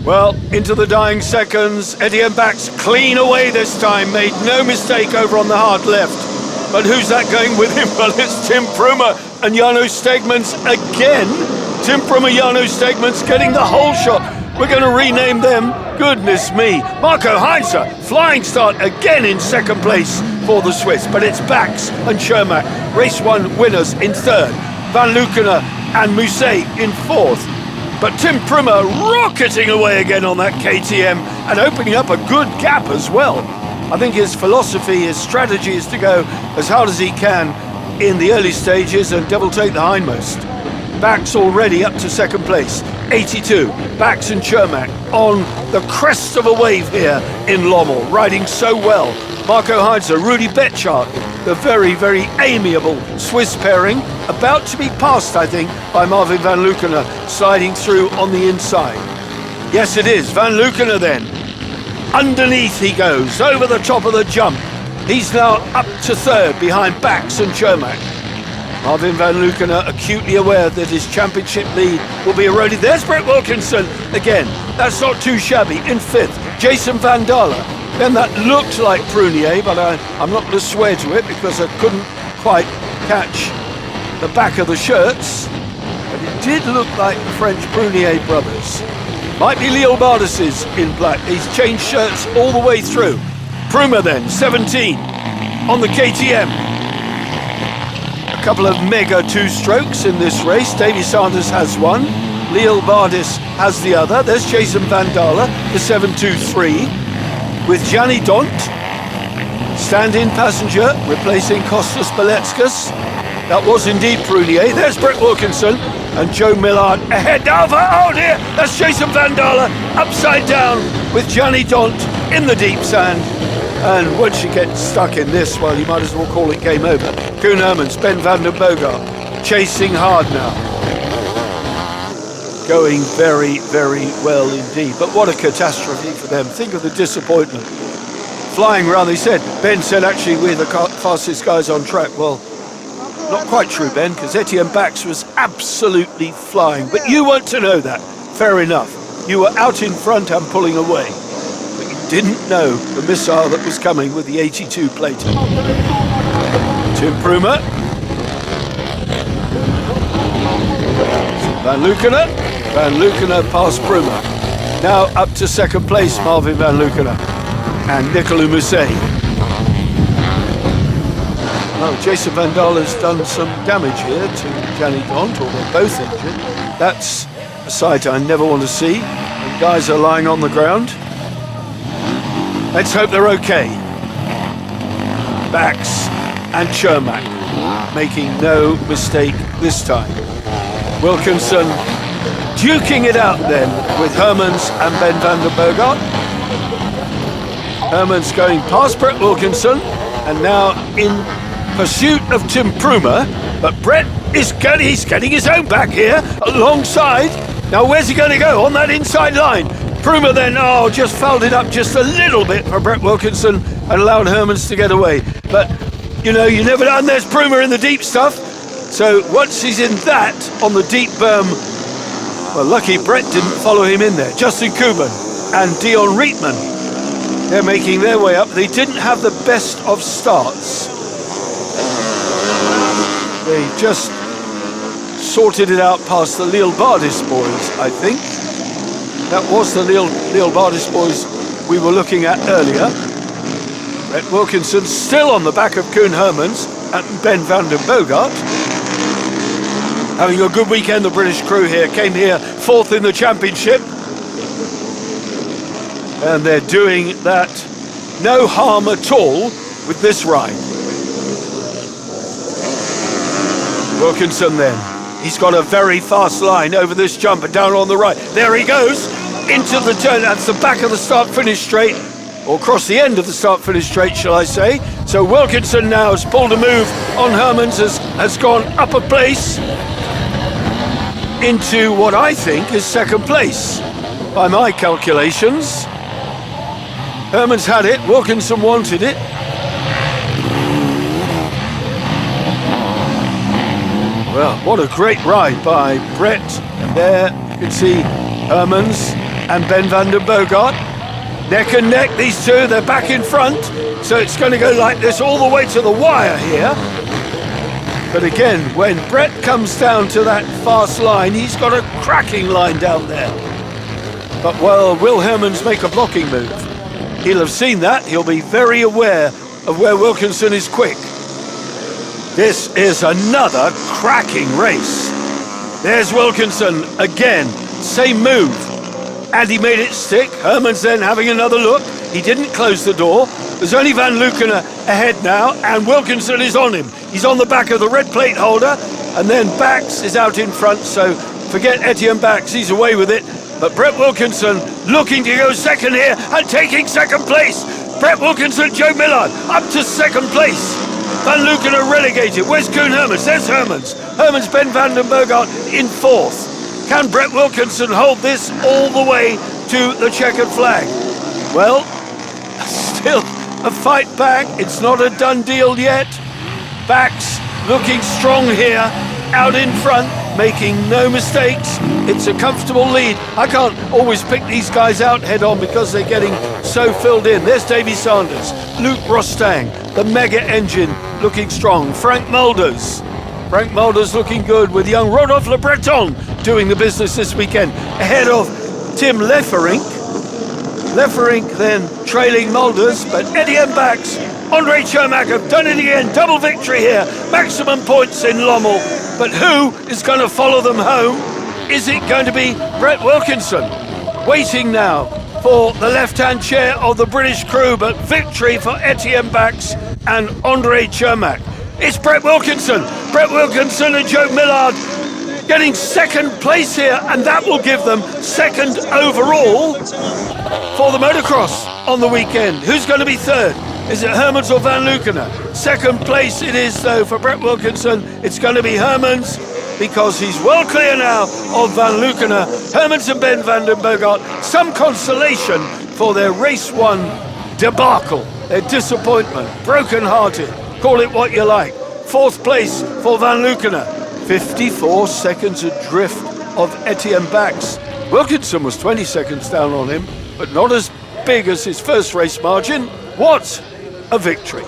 Well, into the dying seconds, Etienne Bax clean away this time, made no mistake over on the hard left. But who's that going with him? Well, it's Tim Prumer and Jano Stegmans again. Tim Prumer, Jano Stegmans getting the whole shot. We're going to rename them. Goodness me. Marco Heinzer, flying start again in second place for the Swiss. But it's Bax and Schermack, race one winners in third. Van Lukener and Musset in fourth. But Tim Prumer rocketing away again on that KTM and opening up a good gap as well. I think his philosophy, his strategy is to go as hard as he can in the early stages and devil take the hindmost. Bax already up to second place, 82. Bax and Schermack on the crest of a wave here in Lommel, riding so well. Marco Heinzer, Rudy Betchart, the very, very amiable Swiss pairing, about to be passed, I think, by Marvin Van Lukener, sliding through on the inside. Yes, it is. Van Lukener then. Underneath he goes, over the top of the jump. He's now up to third, behind Bax and Schermack. Marvin Van Lukener acutely aware that his championship lead will be eroded. There's Brett Wilkinson again. That's not too shabby. In fifth, Jason Van Dalen. Then that looked like Prunier, but I'm not going to swear to it because I couldn't quite catch the back of the shirts. But it did look like the French Prunier brothers. Might be Leo Bardis's in black. He's changed shirts all the way through. Prumer then, 17 on the KTM. A couple of mega two-strokes in this race. Davy Sanders has one. Leo Bardis has the other. There's Jason Van Dalen, the 723. With Gianni Dont, stand-in passenger, replacing Kostas Beletskas. That was indeed Prunier. There's Brett Wilkinson and Joe Millard ahead. Oh dear, that's Jason Van Dalen upside down with Gianni Dont in the deep sand. And once you get stuck in this, well, you might as well call it game over. Koen Hermans, Ben van den Bogart, chasing hard now. Going very, very well indeed. But what a catastrophe for them. Think of the disappointment. Flying around, they said. Ben said, actually, we're the fastest guys on track. Well, not quite true, Ben, because Etienne Bax was absolutely flying. But you weren't to know that. Fair enough. You were out in front and pulling away. But you didn't know the missile that was coming with the 82 plate. Tim Prumer. Van Lukener. Van Lukener past Prumer. Now up to second place, Marvin Van Lukener and Nicolas Musset. Oh, Jason Van Dalen's done some damage here to Gianni Dont, or they're both injured. That's a sight I never want to see. The guys are lying on the ground. Let's hope they're okay. Bax and Schermack making no mistake this time. Wilkinson duking it out then with Hermans and Ben van den Bogart. Hermans going past Brett Wilkinson and now in pursuit of Tim Prumer. But Brett is he's getting his own back here alongside. Now where's he going to go? On that inside line. Prumer then, just fouled it up just a little bit for Brett Wilkinson and allowed Hermans to get away. But, you know, you never know. And there's Prumer in the deep stuff. So once he's in that, on the deep berm, well, lucky Brett didn't follow him in there. Justin Kuban and Dion Rietman, they're making their way up. They didn't have the best of starts. They just sorted it out past the Lille Bardis boys, I think. That was the Lille Bardis boys we were looking at earlier. Brett Wilkinson still on the back of Koen Hermans and Ben van den Bogart. Having a good weekend, the British crew here. Came here fourth in the championship. And they're doing that no harm at all with this ride. Wilkinson then. He's got a very fast line over this jump and down on the right. There he goes into the turn. That's the back of the start-finish straight, or across the end of the start-finish straight, shall I say. So Wilkinson now has pulled a move on Hermans, has gone up a place into what I think is second place by my calculations. Hermans had it, Wilkinson wanted it. Well, what a great ride by Brett. And there you can see Hermans and Ben van den Bogart. Neck and neck, these two, they're back in front. So it's going to go like this all the way to the wire here. But again, when Brett comes down to that fast line, he's got a cracking line down there. But while Will Hermans make a blocking move, he'll have seen that. He'll be very aware of where Wilkinson is quick. This is another cracking race. There's Wilkinson again, same move. And he made it stick. Hermans then having another look. He didn't close the door. There's only Van Lukenen ahead now, and Wilkinson is on him. He's on the back of the red plate holder, and then Bax is out in front, so forget Etienne Bax, he's away with it. But Brett Wilkinson looking to go second here and taking second place. Brett Wilkinson, Joe Millard up to second place. Van Lukenen relegated. Where's Koen Hermans? There's Hermans. Hermans, Ben van den Bogart in fourth. Can Brett Wilkinson hold this all the way to the checkered flag? Well, still a fight back. It's not a done deal yet. Bax looking strong here, out in front, making no mistakes. It's a comfortable lead. I can't always pick these guys out head on because they're getting so filled in. There's Davy Sanders, Luc Rostang, the mega engine looking strong. Frank Mulders looking good with young Rodolphe Le Breton doing the business this weekend ahead of Tim Leferink. Leferink then trailing Mulders, but Etienne Bax, Andre Chermak have done it again. Double victory here, maximum points in Lommel. But who is going to follow them home? Is it going to be Brett Wilkinson? Waiting now for the left-hand chair of the British crew, but victory for Etienne Bax and Andre Chermak. It's Brett Wilkinson. Brett Wilkinson and Joe Millard getting second place here, and that will give them second overall for the motocross on the weekend. Who's going to be third? Is it Hermans or Van Lukenen? Second place it is, though, for Brett Wilkinson. It's going to be Hermans because he's well clear now of Van Lukenen. Hermans and Ben van den Bogart, some consolation for their race one debacle, their disappointment, broken-hearted. Call it what you like. Fourth place for Van Lukenen. 54 seconds adrift of Etienne Bax. Wilkinson was 20 seconds down on him, but not as big as his first race margin. What a victory.